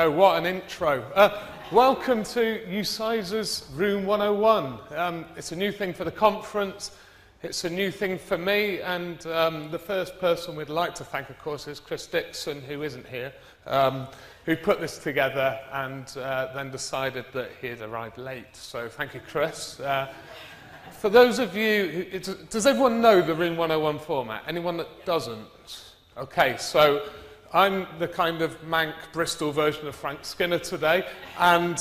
go, what an intro. Welcome to UCISA's Room 101. It's a new thing for the conference, it's a new thing for me, and the first person we'd like to thank, of course, is Chris Dixon, who isn't here, who put this together and then decided that he'd arrived late. So thank you, Chris. For those of you, does everyone know the Room 101 format? Anyone that doesn't? Okay, so I'm the kind of mank Bristol version of Frank Skinner today, and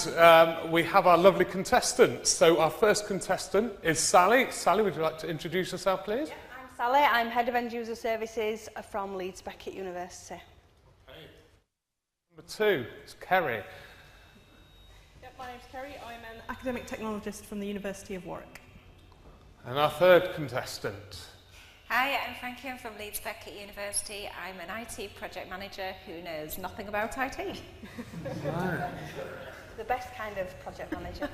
we have our lovely contestants. So our first contestant is Sally. Sally, would you like to introduce yourself, please? Yeah, I'm Sally. I'm Head of End User Services from Leeds Beckett University. Okay. Number two is Kerry. Yep, my name's Kerry. I'm an academic technologist from the University of Warwick. And our third contestant. Hi, I'm Frankie. I'm from Leeds Beckett University. I'm an IT project manager who knows nothing about IT. Right. The best kind of project manager.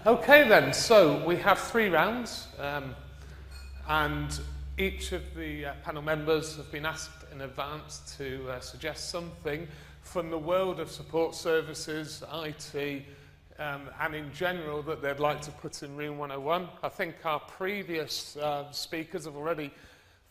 Okay then, so we have 3 rounds, and each of the panel members have been asked in advance to suggest something from the world of support services, IT, and in general that they'd like to put in Room 101. I think our previous speakers have already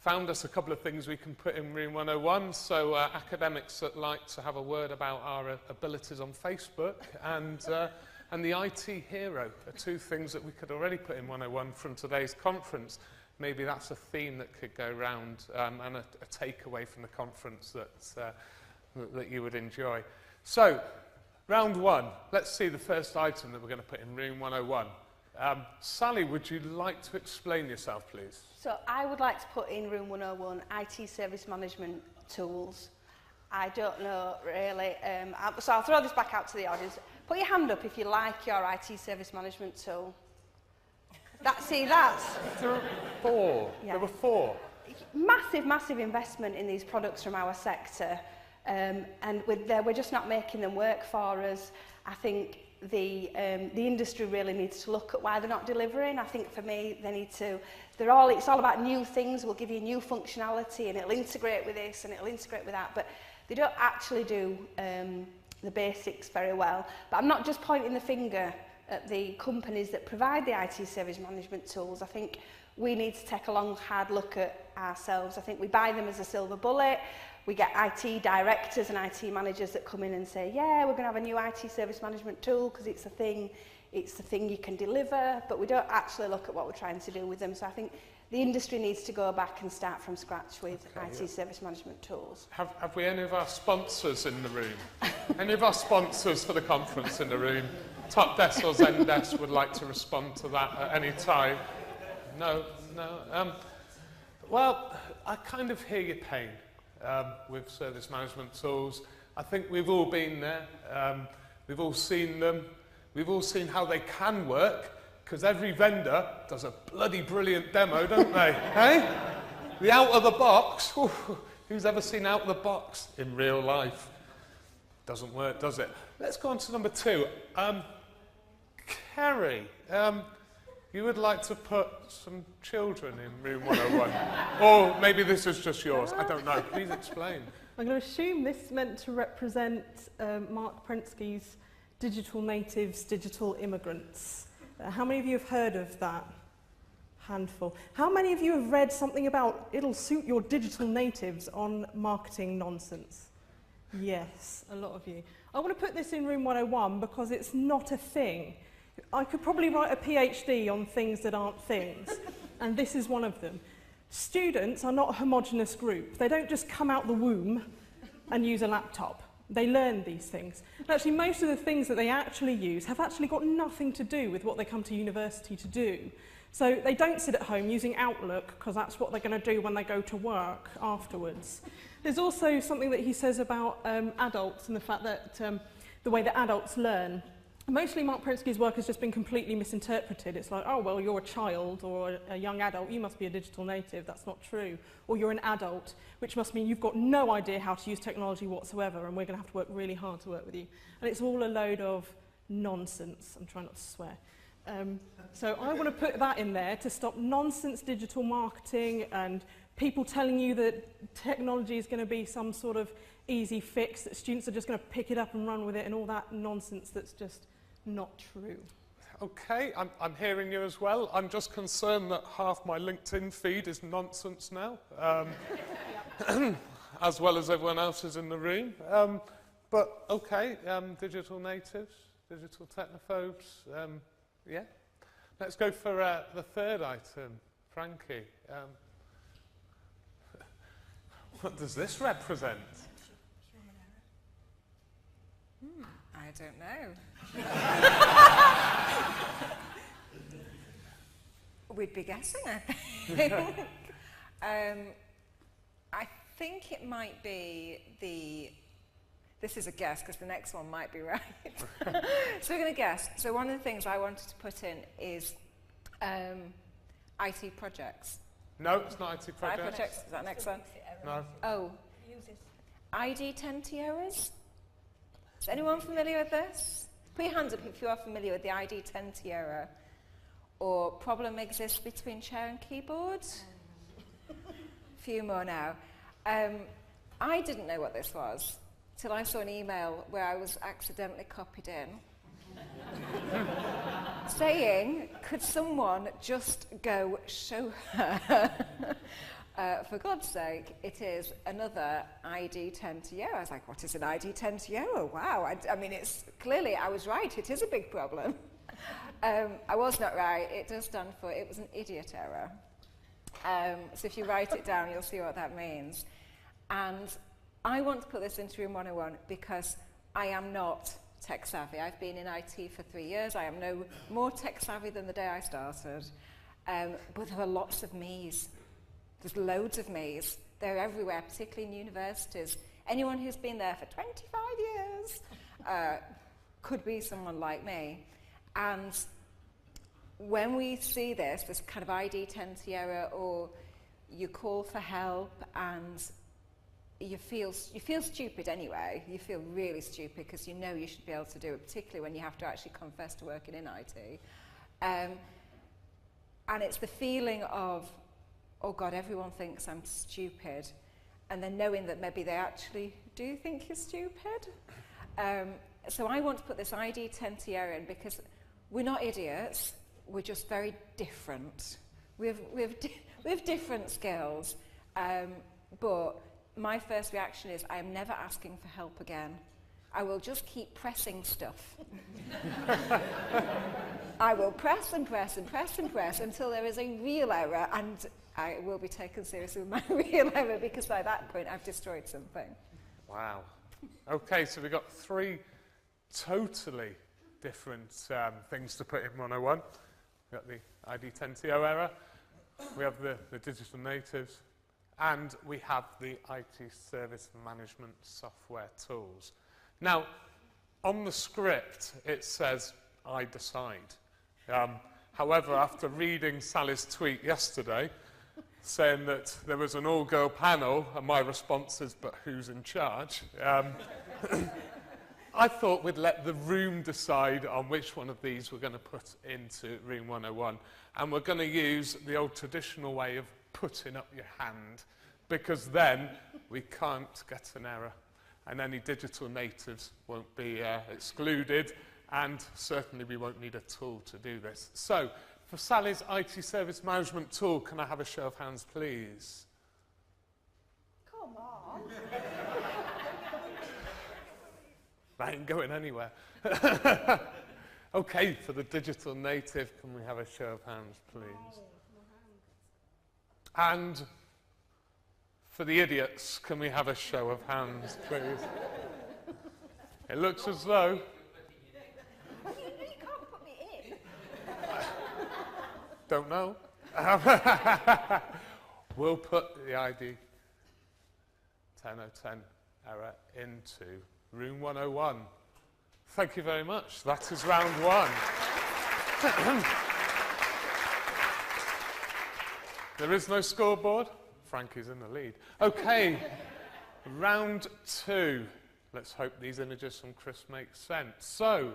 found us a couple of things we can put in Room 101. So academics that like to have a word about our abilities on Facebook and the IT hero are 2 things that we could already put in 101 from today's conference. Maybe that's a theme that could go round and a takeaway from the conference that you would enjoy. So, round 1, let's see the first item that we're going to put in Room 101. Sally, would you like to explain yourself, please? So I would like to put in Room 101 IT service management tools. I don't know really, so I'll throw this back out to the audience. Put your hand up if you like your IT service management tool. That's... There were 4. Yeah. There were 4. Massive investment in these products from our sector. And we're just not making them work for us. I think the industry really needs to look at why they're not delivering. I think for me, they need to. It's all about new things. We'll give you new functionality, and it'll integrate with this, and it'll integrate with that. But they don't actually do the basics very well. But I'm not just pointing the finger at the companies that provide the IT service management tools. I think we need to take a long, hard look at ourselves. I think we buy them as a silver bullet. We get IT directors and IT managers that come in and say, yeah, we're going to have a new IT service management tool because it's the thing you can deliver, but we don't actually look at what we're trying to do with them. So I think the industry needs to go back and start from scratch with IT service management tools. Have we any of our sponsors in the room? Any of our sponsors for the conference in the room? Top Desk or Zendesk would like to respond to that at any time? No. Well, I kind of hear your pain. With service management tools. I think we've all been there. We've all seen them. We've all seen how they can work, because every vendor does a bloody brilliant demo, don't they? Hey? The out of the box. Who's ever seen out of the box in real life? Doesn't work, does it? Let's go on to number 2. Kerry, you would like to put some children in Room 101. Or maybe this is just yours. I don't know. Please explain. I'm going to assume this meant to represent Mark Prensky's Digital Natives, Digital Immigrants. How many of you have heard of that? Handful. How many of you have read something about it'll suit your digital natives on Marketing Nonsense? Yes, a lot of you. I want to put this in Room 101 because it's not a thing. I could probably write a PhD on things that aren't things, and this is one of them. Students are not a homogenous group. They don't just come out the womb and use a laptop. They learn these things. And actually, most of the things that they actually use have actually got nothing to do with what they come to university to do. So they don't sit at home using Outlook, because that's what they're going to do when they go to work afterwards. There's also something that he says about adults and the fact that the way that adults learn. Mostly Mark Prensky's work has just been completely misinterpreted. It's like, oh, well, you're a child or a young adult, you must be a digital native. That's not true. Or you're an adult, which must mean you've got no idea how to use technology whatsoever, and we're going to have to work really hard to work with you. And it's all a load of nonsense. I'm trying not to swear. So I want to put that in there to stop nonsense digital marketing and people telling you that technology is going to be some sort of easy fix, that students are just going to pick it up and run with it and all that nonsense that's just not true. Okay, I'm hearing you as well. I'm just concerned that half my LinkedIn feed is nonsense now, as well as everyone else is in the room. But okay, digital natives, digital technophobes, yeah. Let's go for the third item, Frankie. What does this represent? I don't know. We'd be guessing, I think. I think it might be this is a guess because the next one might be right. So we're going to guess. So one of the things I wanted to put in is IT projects. No, it's not IT projects. Is that next one? No. Oh. ID10T errors? Is anyone familiar with this? Put your hands up if you are familiar with the ID10T error. Or problem exists between chair and keyboard? A few more now. I didn't know what this was till I saw an email where I was accidentally copied in saying, could someone just go show her? For God's sake, it is another ID10T error. I was like, what is an ID10T error? Wow, I mean, it's clearly, I was right, it is a big problem. I was not right, it does stand for, it was an idiot error. So if you write it down, you'll see what that means. And I want to put this into Room 101 because I am not tech savvy. I've been in IT for 3 years. I am no more tech savvy than the day I started. But there are lots of me's. There's loads of me's. They're everywhere, particularly in universities. Anyone who's been there for 25 years could be someone like me. And when we see this kind of ID10T error, or you call for help and you feel stupid anyway. You feel really stupid because you know you should be able to do it, particularly when you have to actually confess to working in IT. And it's the feeling of, oh God, everyone thinks I'm stupid, and then knowing that maybe they actually do think you're stupid. So I want to put this ID10T error in because we're not idiots, we're just very different. We have different skills, but my first reaction is I am never asking for help again. I will just keep pressing stuff. I will press and press and press and press until there is a real error, and I will be taken seriously with my real error because by that point I've destroyed something. Wow. Okay, so we've got 3 totally different things to put in 101. We've got the ID10T error, we have the digital natives, and we have the IT service management software tools. Now, on the script, it says, I decide. However, after reading Sally's tweet yesterday, saying that there was an all-girl panel, and my response is, but who's in charge? I thought we'd let the room decide on which one of these we're going to put into Room 101. And we're going to use the old traditional way of putting up your hand, because then we can't get an error. And any digital natives won't be excluded, and certainly we won't need a tool to do this. So, for Sally's IT service management tool, can I have a show of hands, please? Come on. That ain't going anywhere. Okay, for the digital native, can we have a show of hands, please? And for the idiots, can we have a show of hands, please? It looks as though... You can't put me in. Don't know. We'll put the ID 10.010 error into Room 101. Thank you very much. That is round 1. There is no scoreboard. Frankie's in the lead. Okay, round 2. Let's hope these images from Chris make sense. So,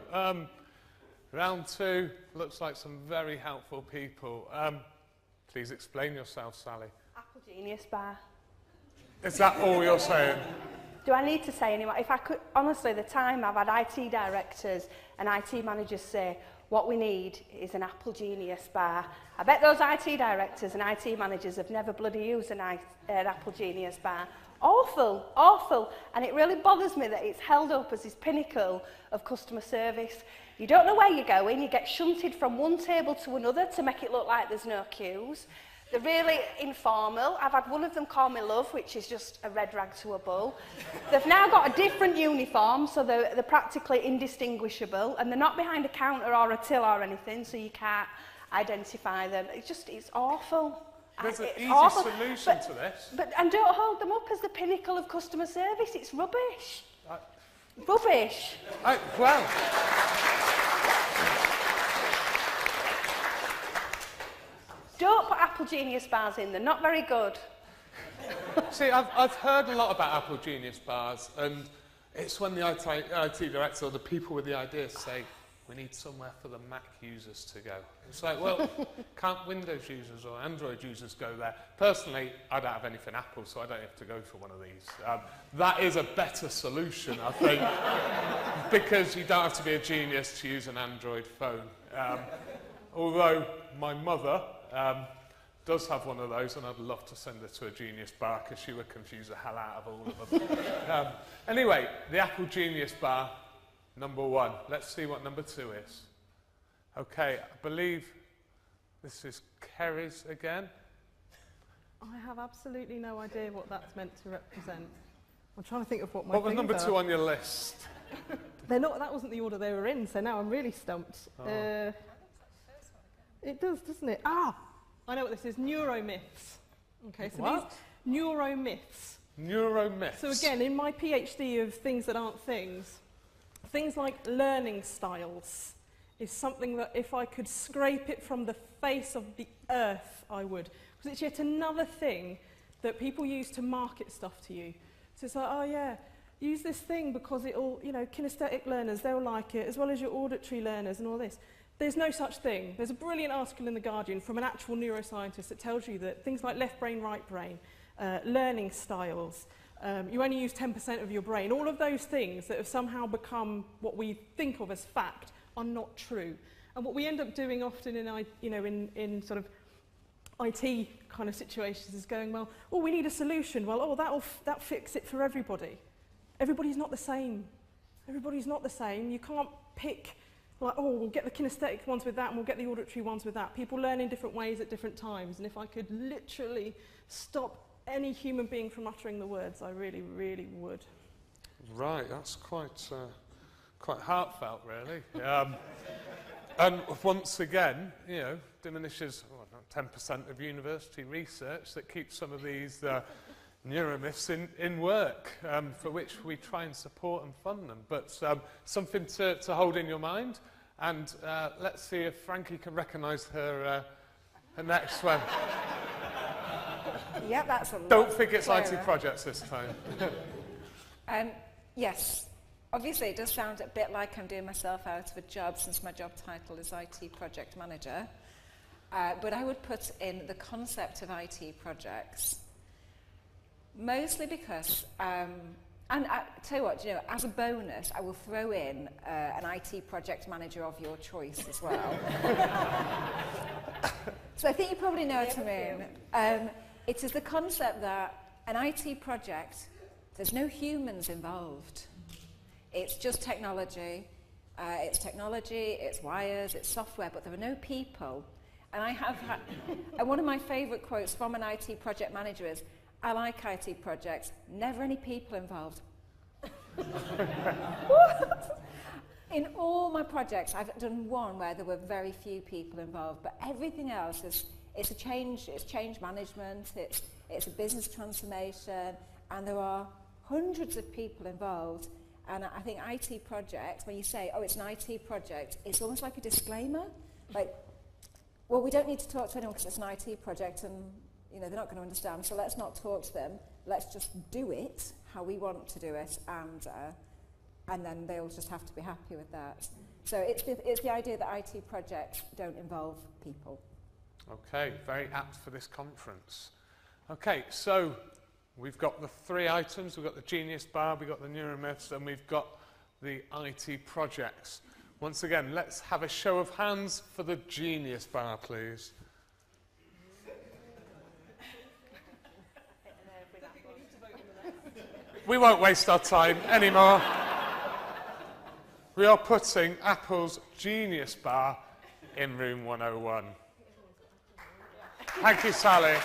round 2 looks like some very helpful people. Please explain yourself, Sally. Apple Genius Bar. Is that all you're saying? Do I need to say anymore? If I could, honestly, the time I've had IT directors and IT managers say, what we need is an Apple Genius bar. I bet those IT directors and IT managers have never bloody used an Apple Genius bar. Awful, awful. And it really bothers me that it's held up as this pinnacle of customer service. You don't know where you're going, you get shunted from one table to another to make it look like there's no queues. They're really informal. I've had one of them call me love, which is just a red rag to a bull. They've now got a different uniform, so they're practically indistinguishable, and they're not behind a counter or a till or anything, so you can't identify them. It's awful. There's an It's easy awful. solution to this. And don't hold them up as the pinnacle of customer service. It's rubbish. Rubbish. Well... Don't put Apple Genius bars in, they're not very good. See, I've heard a lot about Apple Genius bars, and it's when the IT director or the people with the ideas say, we need somewhere for the Mac users to go. It's like, well, can't Windows users or Android users go there? Personally, I don't have anything Apple, so I don't have to go for one of these. That is a better solution, I think, because you don't have to be a genius to use an Android phone. Although my mother does have one of those, and I'd love to send her to a Genius bar because she would confuse the hell out of all of them. Anyway, the Apple Genius bar, number 1. Let's see what number 2 is. Okay, I believe this is Kerry's again. I have absolutely no idea what that's meant to represent. I'm trying to think of what my What was things number are. 2 on your list? They're not. That wasn't the order they were in, so now I'm really stumped. Oh. It does, doesn't it? Ah, I know what this is. Neuromyths. Okay, so What? these neuromyths. Neuromyths. So again, in my PhD of things that aren't things like learning styles is something that if I could scrape it from the face of the earth, I would. Because it's yet another thing that people use to market stuff to you. So it's like, oh yeah, use this thing because it'll, kinesthetic learners, they'll like it, as well as your auditory learners and all this. There's no such thing. There's a brilliant article in The Guardian from an actual neuroscientist that tells you that things like left brain, right brain, learning styles, you only use 10% of your brain, all of those things that have somehow become what we think of as fact are not true. And what we end up doing often in sort of IT kind of situations is going, well, oh, we need a solution. Well, that'll fix it for everybody. Everybody's not the same. Everybody's not the same. You can't pick... Like, oh, we'll get the kinesthetic ones with that and we'll get the auditory ones with that. People learn in different ways at different times. And if I could literally stop any human being from uttering the words, I really, really would. Right, that's quite heartfelt, really. And once again, diminishes 10% of university research that keeps some of these neuromyths in work, for which we try and support and fund them. But something to hold in your mind. And let's see if Frankie can recognise her next one. Yeah, that's a lot. Don't think it's clearer. IT projects this time. Yes, obviously it does sound a bit like I'm doing myself out of a job since my job title is IT project manager. But I would put in the concept of IT projects. Mostly because, and I tell you what, as a bonus, I will throw in an IT project manager of your choice as well. So I think you probably know what I mean. It is the concept that an IT project, there's no humans involved. It's just technology. It's wires, it's software, but there are no people. And I have had, and one of my favourite quotes from an IT project manager is, I like IT projects, never any people involved. In all my projects, I've done one where there were very few people involved, but everything else it's change management, it's a business transformation, and there are hundreds of people involved. And I think IT projects, when you say, oh, it's an IT project, it's almost like a disclaimer. Like, well, we don't need to talk to anyone because it's an IT project and they're not going to understand, so let's not talk to them. Let's just do it how we want to do it, and then they'll just have to be happy with that. So it's the idea that IT projects don't involve people. Okay, very apt for this conference. Okay, so We've got the 3 items. We've got the Genius Bar, we've got the Neuromyths, and we've got the IT projects. Once again, let's have a show of hands for the Genius Bar, please. We won't waste our time anymore. We are putting Apple's Genius Bar in room 101. Thank you, Sally.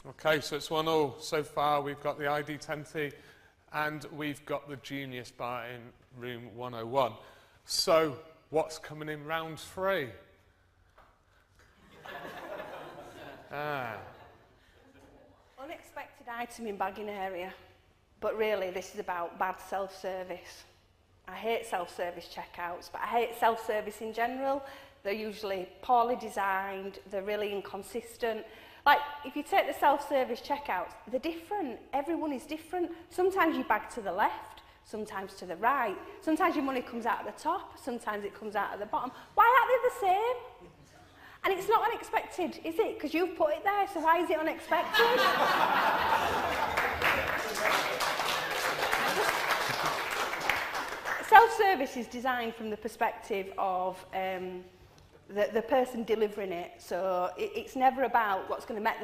Okay, so it's 1-1 so far. We've got the ID10T and we've got the Genius Bar in room 101. So, what's coming in round 3? Unexpected item in bagging area, but really this is about bad self-service. I hate self-service checkouts, but I hate self-service in general. They're usually poorly designed, they're really inconsistent. Like, if you take the self-service checkouts, they're different. Everyone is different. Sometimes you bag to the left, sometimes to the right. Sometimes your money comes out at the top, sometimes it comes out at the bottom. Why aren't they the same? And it's not unexpected, is it? Because you've put it there, so why is it unexpected? Self-service is designed from the perspective of the person delivering it. So it's never about what's going to make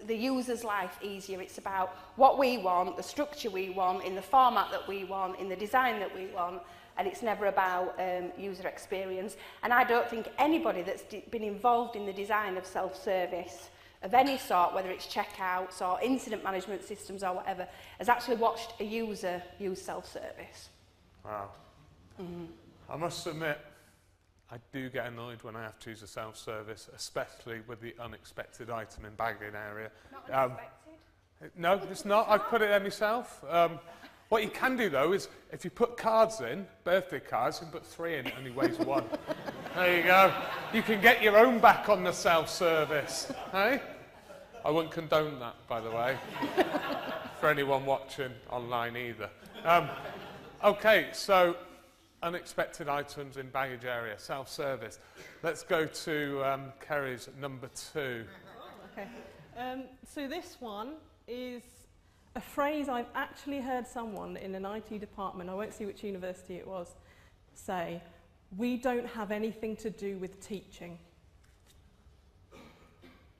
the user's life easier. It's about what we want, the structure we want, in the format that we want, in the design that we want. And it's never about user experience. And I don't think anybody that's been involved in the design of self-service of any sort, whether it's checkouts or incident management systems or whatever, has actually watched a user use self-service. Wow. I must admit, I do get annoyed when I have to use a self-service, especially with the unexpected item in bagging area. Not unexpected? No, it's not. I've put it there myself. What you can do, though, is if you put cards in, birthday cards, you can put 3 in, it only weighs 1. There you go. You can get your own back on the self-service. Hey? I wouldn't condone that, by the way, for anyone watching online either. Okay, so unexpected items in baggage area, self-service. Let's go to Kerry's number 2. Okay. So this one is a phrase I've actually heard someone in an IT department, I won't see which university it was, say, "We don't have anything to do with teaching."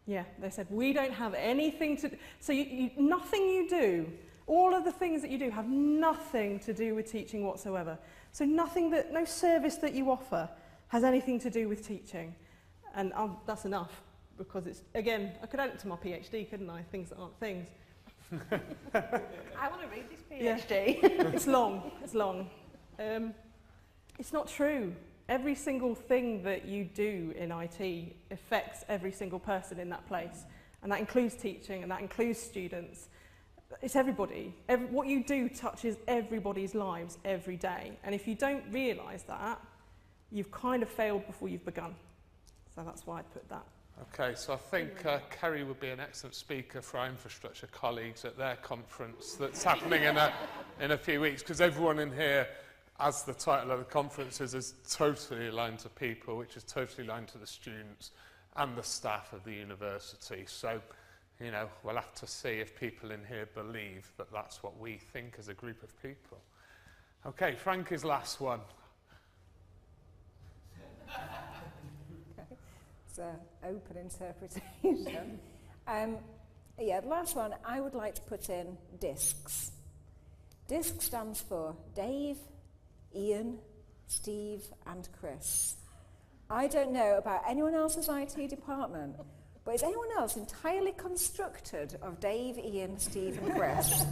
Yeah, they said, "We don't have anything to..." So nothing you do, all of the things that you do have nothing to do with teaching whatsoever. So no service that you offer has anything to do with teaching. And that's enough, because it's, again, I could add it to my PhD, couldn't I? Things that aren't things. I want to read this PhD. Yeah. It's long. It's not true. Every single thing that you do in IT affects every single person in that place. And that includes teaching, and that includes students. It's everybody. What you do touches everybody's lives every day. And if you don't realise that, you've kind of failed before you've begun. So that's why I'd put that. Okay, so I think Kerry would be an excellent speaker for our infrastructure colleagues at their conference that's happening in a few weeks, because everyone in here, as the title of the conference is totally aligned to people, which is totally aligned to the students and the staff of the university. So, you know, we'll have to see if people in here believe that that's what we think as a group of people. Okay, Frankie's last one. It's an open interpretation. The last one, I would like to put in DISCS. DISC stands for Dave, Ian, Steve and Chris. I don't know about anyone else's IT department, but is anyone else entirely constructed of Dave, Ian, Steve and Chris?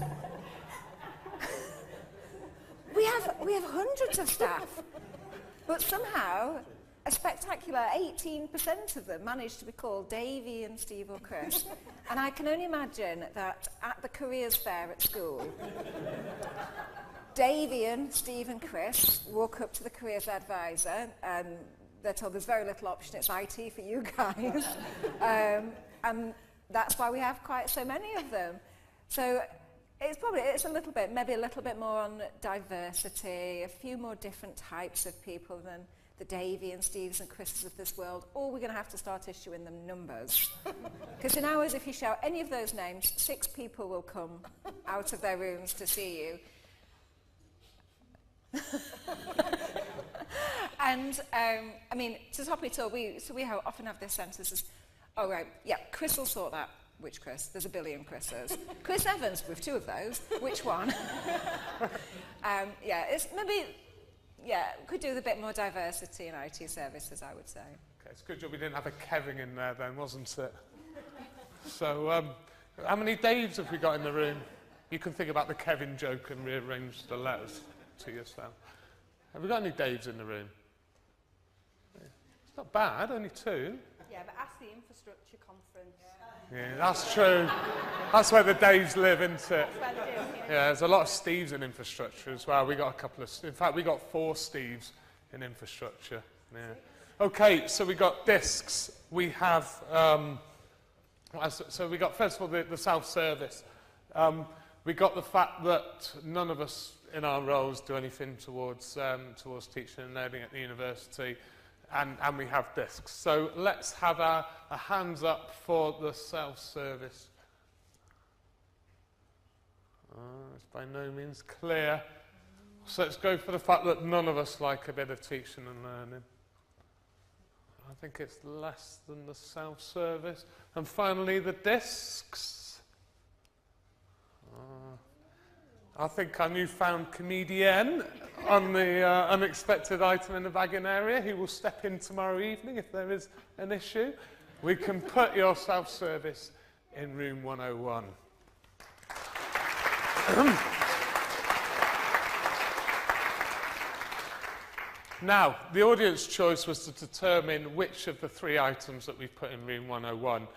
We have hundreds of staff, but somehow a spectacular 18% of them managed to be called Dave, Ian, Steve or Chris. And I can only imagine that at the careers fair at school, Dave, Ian, Steve and Chris walk up to the careers advisor and they're told there's very little option, it's IT for you guys. And that's why we have quite so many of them. So it's a little bit, maybe a little bit more on diversity, a few more different types of people than the Davy and Steves and Chris's of this world, or we're going to have to start issuing them numbers. Because in ours, if you shout any of those names, 6 people will come out of their rooms to see you. And, I mean, to top it all, we often have this sentence as, oh, right, yeah, Chris will sort that. Which Chris? There's a billion Chris's. Chris Evans, with 2 of those. Which one? Yeah, it's maybe, yeah, could do with a bit more diversity in IT services, I would say. Okay, it's a good job we didn't have a Kevin in there then, wasn't it? So, how many Daves have we got in the room? You can think about the Kevin joke and rearrange the letters to yourself. Have we got any Daves in the room? It's not bad, only 2. Yeah, but ask the infrastructure conference. Yeah, that's true. That's where the Daves live, isn't it? That's where they do, Yeah, there's a lot of Steves in infrastructure as well. We got a couple of, in fact, we got 4 Steves in infrastructure. Yeah. Okay, so we got discs. We have, so we got first of all the self-service. We got the fact that none of us in our roles do anything towards teaching and learning at the university. And we have discs. So let's have a hands up for the self-service. It's by no means clear. So let's go for the fact that none of us like a bit of teaching and learning. I think it's less than the self-service. And finally, the discs. I think our newfound comedian on the unexpected item in the bagging area, he will step in tomorrow evening if there is an issue. We can put your self-service in room 101. Now, the audience choice was to determine which of the 3 items that we've put in room 101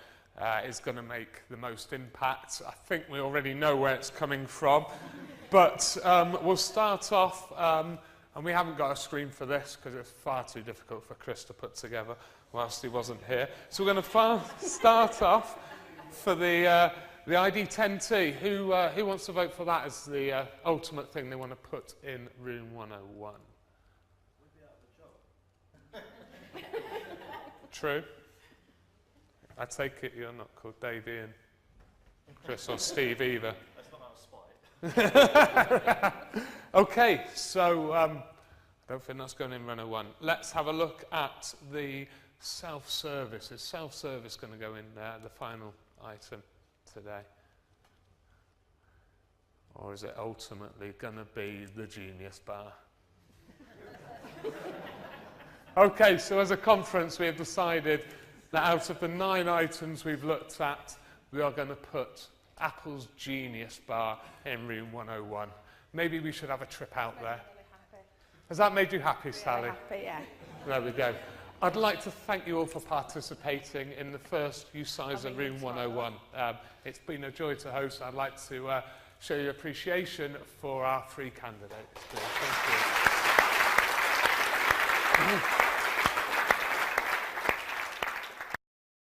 is going to make the most impact. I think we already know where it's coming from. But we'll start off, and we haven't got a screen for this because it's far too difficult for Chris to put together whilst he wasn't here. So we're going to start off for the ID10T. Who wants to vote for that as the ultimate thing they want to put in room 101? True. I take it you're not called Dave, Ian, Chris or Steve either. Okay, so I don't think that's going in runner 1. Let's have a look at the self-service. Is self-service going to go in the final item today? Or is it ultimately going to be the Genius Bar? Okay, so as a conference we have decided that out of the 9 items we've looked at, we are going to put Apple's Genius Bar in room 101. Maybe we should have a trip out there. Has that made you happy, Sally? Happy, yeah. There we go. I'd like to thank you all for participating in the first UCISA Room 101. It's been a joy to host. I'd like to show you appreciation for our 3 candidates. Thank you.